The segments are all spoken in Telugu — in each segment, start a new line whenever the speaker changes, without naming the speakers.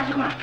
రాజకుమార్.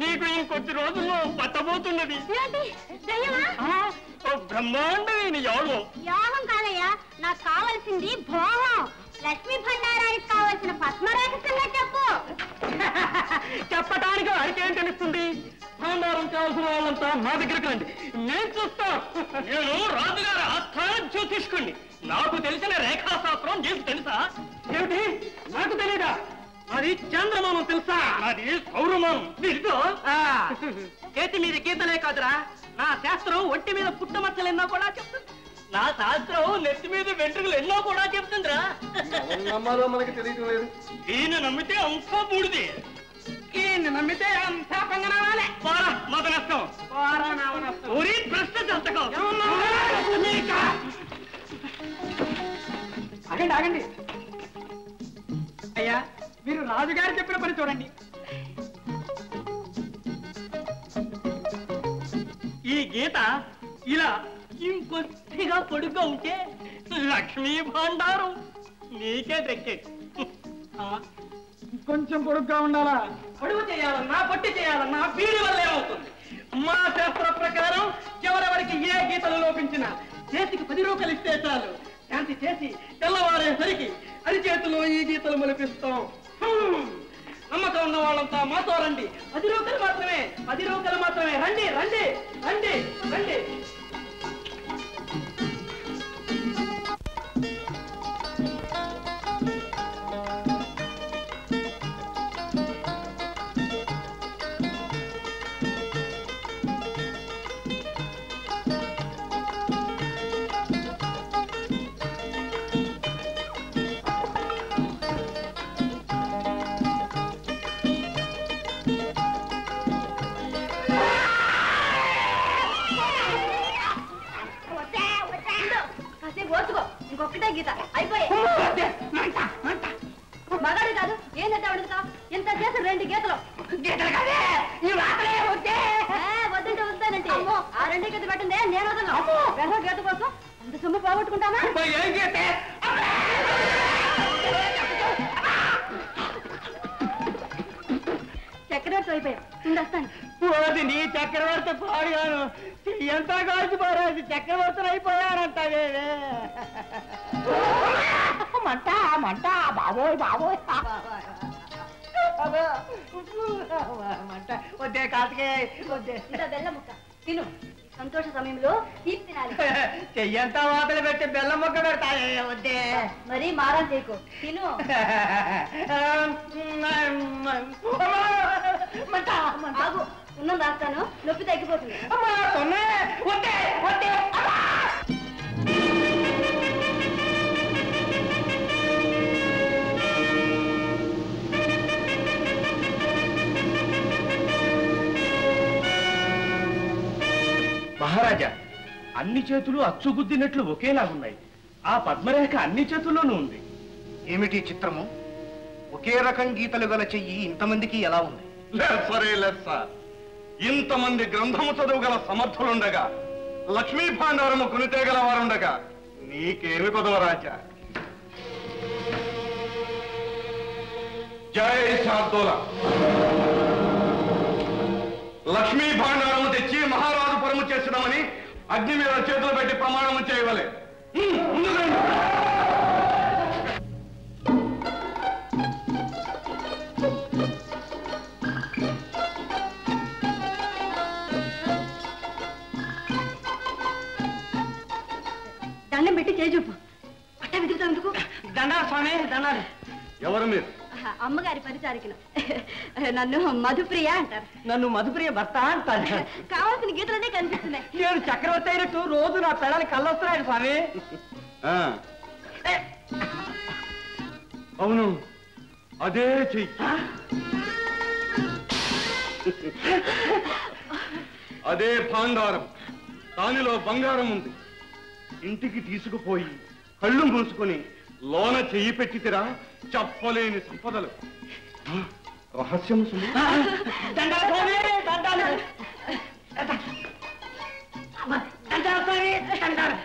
నీకు ఇంకొద్ది రోజుల్లో పట్టబోతున్నది బ్రహ్మాండమైన యోగం.
యోగం కాదయ్యా, నాకు కావాల్సింది భోగం. లక్ష్మీ భండారానికి కావాల్సిన పద్మరేఖ సంగతి చెప్పు.
చెప్పటానికి వారికేం తెలుస్తుంది? భండారం కావాల్సిన వాళ్ళంతా మా దగ్గరికి రండి, నేను చూస్తా. నేను రాజుగారి ఆస్థానం జ్యోతిష్కుణ్ణి. నాకు తెలిసిన రేఖాశాస్త్రం నీకు తెలుసా? ఏమిటి నాకు తెలీదా? అది చంద్రమానం తెలుసా? అది సౌరమానం. చేతి మీద గీతలే కాదురా, నా శాస్త్రం ఒంటి మీద పుట్టమచ్చలు ఎన్నో కూడా చెప్తుంది. నా శాస్త్రం నెత్తి మీద వెంట్రుకలు ఎన్నో కూడా చెప్తుందిరా.
నమ్మాలో మనకి తెలియటం లేదు.
ఈయన నమ్మితే అంతా బూడిది, ఈయన నమ్మితే అంతా పంగనాలే. పోరా మత నష్టం, పోరా నావ నష్టం. ఊరి ప్రశ్న సంతకం.
ఆగండి ఆగండి అయ్యా, మీరు రాజుగారు చెప్పిన పని చూడండి.
ఈ గీత ఇలా ఇంకొద్దిగా పొడుగ్గా ఉంటే లక్ష్మీ భాండారం నీకే దక్కేది.
కొంచెం పొడుగ్గా ఉండాలా?
పొడుగు చేయాలన్నా పొట్టి చేయాలన్నా వీడి వల్ల ఏమవుతుంది? మా శాస్త్ర ప్రకారం ఎవరెవరికి ఏ గీతలు లోపించినా చేతికి 10 రూపాయలు ఇస్తే చాలు, శాంతి చేసి తెల్లవారేసరికి అరిచేతిలో ఈ గీతలు మొలిపిస్తాం. నమ్మకం ఉన్న వాళ్ళంతా మాతో రండి. 10 రూపాయలు మాత్రమే, 10 రూపాయలు మాత్రమే. రండి రండి రండి రండి.
ఇంకొకటే గీత అయిపోయి. మగాడు కాదు, ఏం తెచ్చావు? ఎంత చేసి 2 గీతలు.
గీతలు కదే ఈ మాటలే వద్దే
వద్దంటే వద్దానంటే ఆ రెండే గీత పెట్టిందే నేను వదలను గీత కోసం అంత సొమ్ము పోగొట్టుకుంటావా
ఏం గీతే
చక్రవర్తి అయిపోయా ఉండొస్తాను
పోది నీ చక్రవర్తి పాడుగాను ఎంత కాల్చి పోరాది చక్రవర్తులు అయిపోయారంటే మంట మంట బాబోయ్ బాబోయ్ మంట వద్దే కాసుకే వద్దే
బెల్లం ముక్క తిను సంతోష సమయంలో తీపి తినాలి
చెయ్యంతా వాతలు పెట్టి బెల్లం ముక్క పెడతాయే వద్దే
మరీ మారం చేయకు తిను
మంట
ఆగు ఉన్నం రాస్తాను నొప్పి తగ్గిపోతుంది
వద్దే వద్దే
మహారాజా అన్ని చేతులు అచ్చుగుద్దినట్లు ఒకేలాగున్నాయి. ఆ పద్మరేఖ అన్ని చేతుల్లోనూ ఉంది.
ఏమిటి చిత్రము? ఒకే రకం గీతలు గల చెయ్యి ఇంతమందికి ఎలా ఉంది?
సరే లెస్స. ఇంతమంది గ్రంథము చదువుగల సమర్థులుండగా, లక్ష్మీ భాండారము కొనితేగల వారుండగా నీకేమి కొదవరాజా? జై శార్దూల. లక్ష్మీ భాండారము తెచ్చి మహారాజు పరము చేసినామని అగ్ని మీద చేతులు పెట్టి ప్రమాణము చేయవలే.
దండం పెట్టి చేజూపు పట్ట విదుగుతా ఎందుకు
దండాలు స్వామి దండాలు.
ఎవరు మీరు?
అమ్మగారి పరిచారికలు నన్ను మధుప్రియ అంటారు.
నన్ను మధుప్రియ భర్త అంటారు.
కావాల్సిన గీతలనే కనిపిస్తున్నాయి.
నేను చక్రవర్తి అయినట్టు రోజు నా పెళ్ళాలి కళ్ళొస్తున్నాడు స్వామి.
అవును, అదే చెయ్యి. అదే భాండారం. దానిలో బంగారం ఉంది. ఇంటికి తీసుకుపోయి కళ్ళు మూసుకొని లోన చెయ్యి పెట్టితిరా చెప్పలేని సంపదలు. రహస్యం సుమి.
దండాలు స్వామి దండాలు. దండాలు స్వామి దండాలు.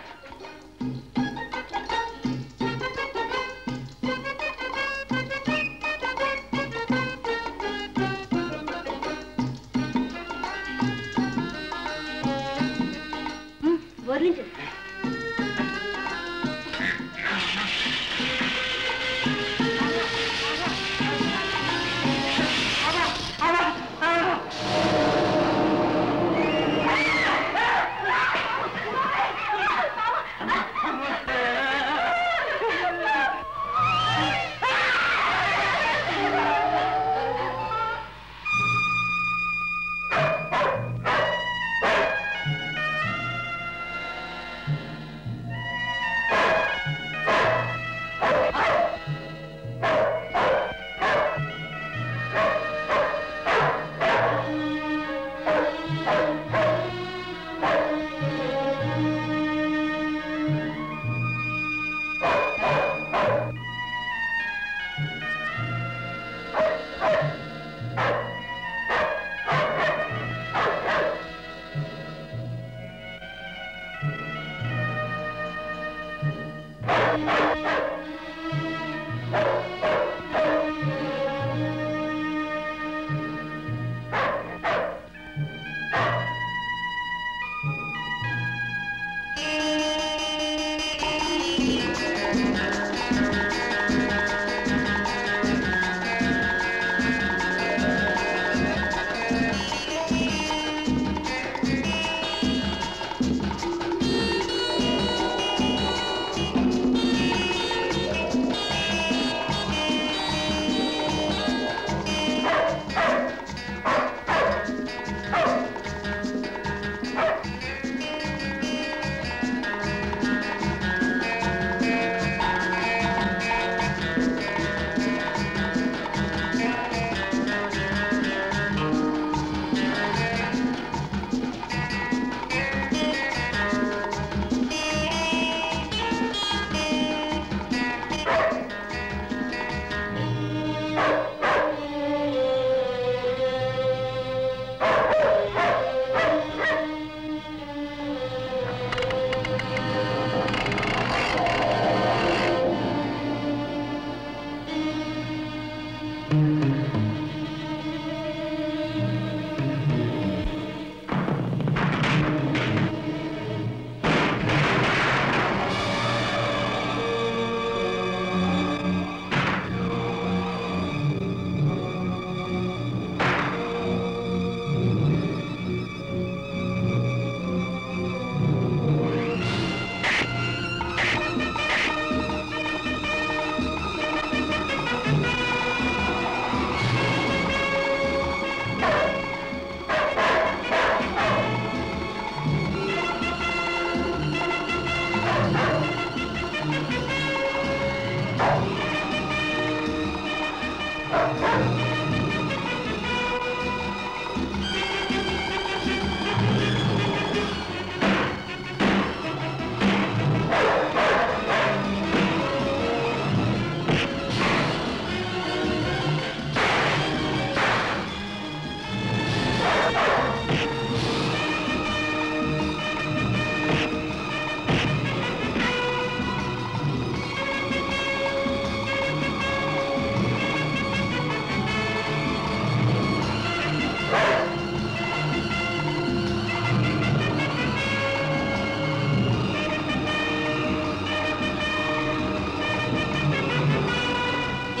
వర్ణించు.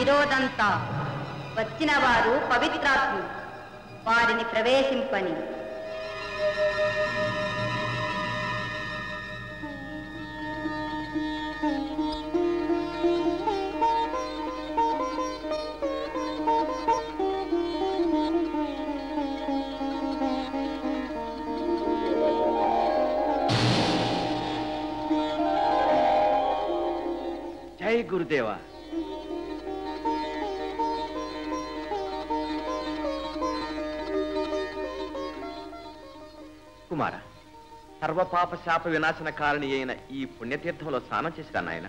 శిరోదంతా వచ్చిన వారు పవిత్రాత్ములు, వారిని ప్రవేశింపని.
జై గురుదేవా. కుమార, సర్వపాప శాప వినాశన కారణి అయిన ఈ పుణ్యతీర్థంలో స్నానం చేసిరా నాయన.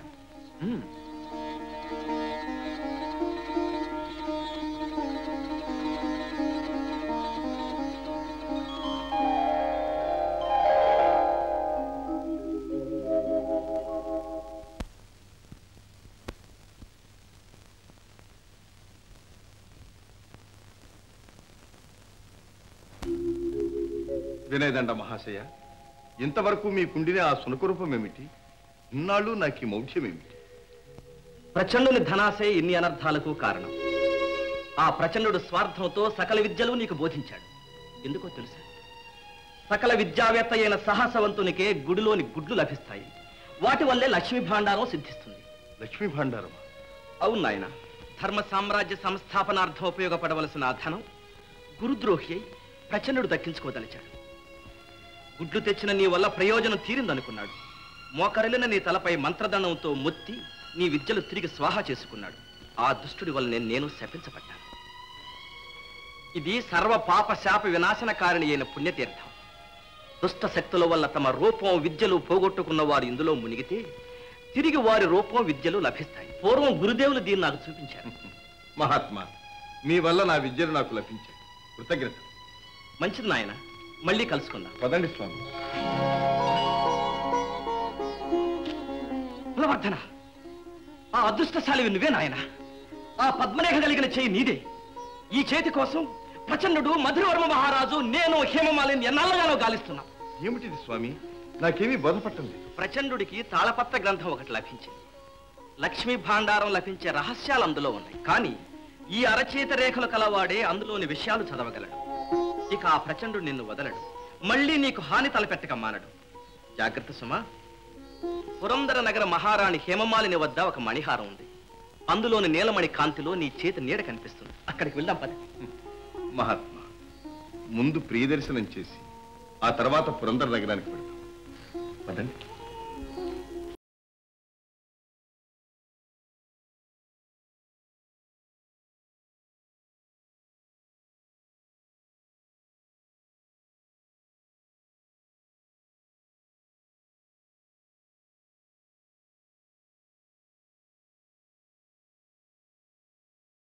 వినయదండ మహాశయ, ఇంతవరకు మీ కుండిన ఆ సునకరూపమేమిటి? ఇన్నాళ్ళు నాకు ఈ మౌఢ్యమేమిటి?
ప్రచండుని ధనాశే ఇన్ని అనర్థాలకు కారణం. ఆ ప్రచండు స్వార్థంతో సకల విద్యలు నీకు బోధించాడు. ఎందుకో తెలుసా? సకల విద్యావేత్త అయిన సాహసవంతునికే గుడిలోని గుడ్లు లభిస్తాయి. వాటి వల్లే లక్ష్మీ భాండారం సిద్ధిస్తుంది.
లక్ష్మీ భాండారం?
అవును నాయన. ధర్మ సామ్రాజ్య సంస్థాపనార్థం ఉపయోగపడవలసిన ఆ ధనం గురుద్రోహి అయి ప్రచండు దక్కించుకోదలిచాడు. గుడ్లు తెచ్చిన నీ వల్ల ప్రయోజనం తీరిందనుకున్నాడు. మోకరిలిన నీ తలపై మంత్రదండంతో మొత్తి నీ విద్యలు తిరిగి స్వాహా చేసుకున్నాడు. ఆ దుష్టుడి వల్ల నేను శపించబడ్డాను. ఇది సర్వ పాప శాప వినాశన కారణి అయిన పుణ్యతీర్థం. దుష్ట శక్తుల వల్ల తమ రూపం విద్యలు పోగొట్టుకున్న వారు ఇందులో మునిగితే తిరిగి వారి రూపం విద్యలు లభిస్తాయి. పూర్వం గురుదేవులు దీన్ని నాకు చూపించారు.
మహాత్మా, మీ వల్ల నా విద్యలు నాకు లభించాయి. కృతజ్ఞత.
మంచిది నాయన, మళ్ళీ కలుసుకుందాం.
పదండి స్వామి.
కులవర్ధన, ఆ అదృష్టశాలివి నువ్వే నాయన. ఆ పద్మరేఖ కలిగిన చేయి నీదే. ఈ చేతి కోసం ప్రచండు, మధురవర్మ మహారాజు, నేను హేమమాలిని ఎన్నాళ్ళగానో గాలిస్తున్నాం.
ఏమిటిది స్వామి? నాకేమీ బోధపట్టండి.
ప్రచండుడికి తాళపత్ర గ్రంథం ఒకటి లభించింది. లక్ష్మీ భాండారం లభించే రహస్యాలు అందులో ఉన్నాయి. కానీ ఈ అరచేత రేఖలు కలవాడే అందులోని విషయాలు చదవగలడు. ఇక ఆ ప్రచండు నిన్ను వదలడు. మళ్ళీ నీకు హాని తలపెట్టక మానడు. జాగ్రత్త సుమా. పురందర నగర మహారాణి హేమమాలిని వద్ద ఒక మణిహారం ఉంది. అందులోని నీలమణి కాంతిలో నీ చేతి నీడ కనిపిస్తుంది. అక్కడికి వెళ్దాం పద.
మహాత్మా, ముందు ప్రియదర్శనం చేసి ఆ తర్వాత పురందర నగరానికి వెళ్తాం. పదండి.